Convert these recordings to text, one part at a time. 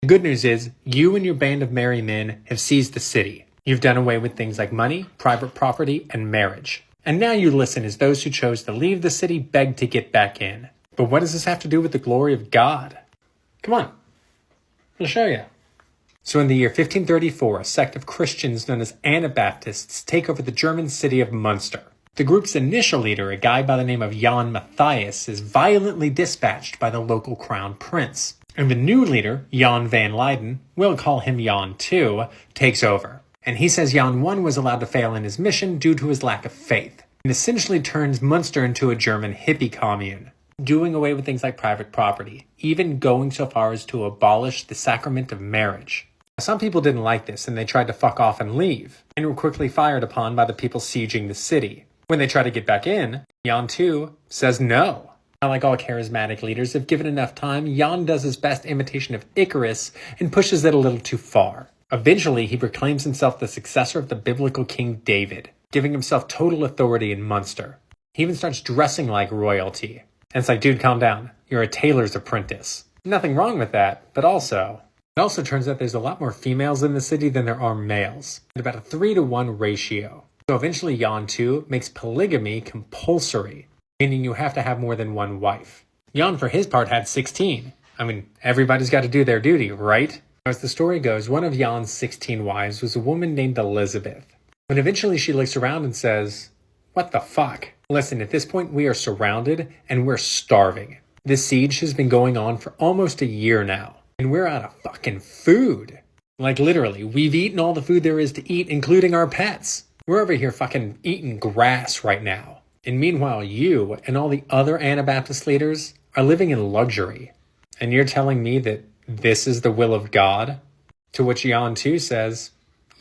Good news is, you and your band of merry men have seized the city. You've done away with things like money, private property, and marriage. And now you listen as those who chose to leave the city beg to get back in. But what does this have to do with the glory of God? Come on, I'll show you. So in the year 1534, a sect of Christians known as Anabaptists take over the German city of Munster. The group's initial leader, a guy by the name of Jan Matthias, is violently dispatched by the local crown prince. And the new leader, Jan van Leyden, we'll call him Jan II, takes over. And he says Jan I was allowed to fail in his mission due to his lack of faith, and essentially turns Munster into a German hippie commune, doing away with things like private property, even going so far as to abolish the sacrament of marriage. Some people didn't like this, and they tried to fuck off and leave, and were quickly fired upon by the people sieging the city. When they try to get back in, Jan II says no. Like all charismatic leaders, if given enough time, Jan does his best imitation of Icarus and pushes it a little too far. Eventually, he proclaims himself the successor of the biblical King David, giving himself total authority in Munster. He even starts dressing like royalty. And it's like, dude, calm down. You're a tailor's apprentice. Nothing wrong with that, but it also turns out there's a lot more females in the city than there are males, at about a 3-to-1 ratio. So eventually Jan II makes polygamy compulsory, meaning you have to have more than one wife. Jan, for his part, had 16. I mean, everybody's got to do their duty, right? As the story goes, one of Jan's 16 wives was a woman named Elizabeth. But eventually she looks around and says, what the fuck? Listen, at this point we are surrounded and we're starving. This siege has been going on for almost a year now, and we're out of fucking food. Like literally, we've eaten all the food there is to eat, including our pets. We're over here fucking eating grass right now. And meanwhile, you and all the other Anabaptist leaders are living in luxury. And you're telling me that this is the will of God? To which Jan II says,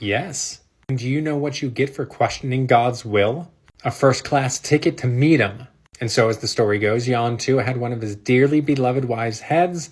yes. And do you know what you get for questioning God's will? A first-class ticket to meet him. And so as the story goes, Jan II had one of his dearly beloved wife's heads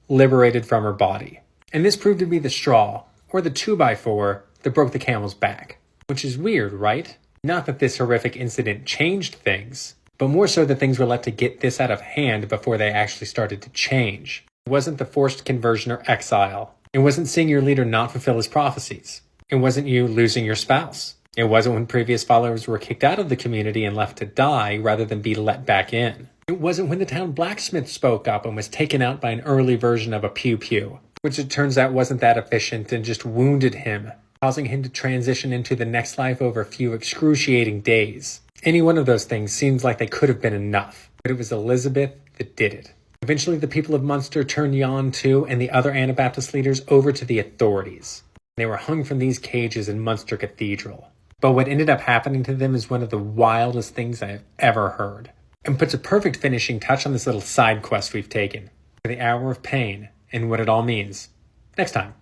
liberated from her body. And this proved to be the straw, or the 2x4, that broke the camel's back. Which is weird, right? Not that this horrific incident changed things, but more so that things were left to get this out of hand before they actually started to change. It wasn't the forced conversion or exile. It wasn't seeing your leader not fulfill his prophecies. It wasn't you losing your spouse. It wasn't when previous followers were kicked out of the community and left to die rather than be let back in. It wasn't when the town blacksmith spoke up and was taken out by an early version of a pew-pew, which it turns out wasn't that efficient and just wounded him, causing him to transition into the next life over a few excruciating days. Any one of those things seems like they could have been enough, but it was Elizabeth that did it. Eventually, the people of Munster turned Jan II and the other Anabaptist leaders over to the authorities. They were hung from these cages in Munster Cathedral. But what ended up happening to them is one of the wildest things I have ever heard, and puts a perfect finishing touch on this little side quest we've taken, for the hour of pain and what it all means. Next time.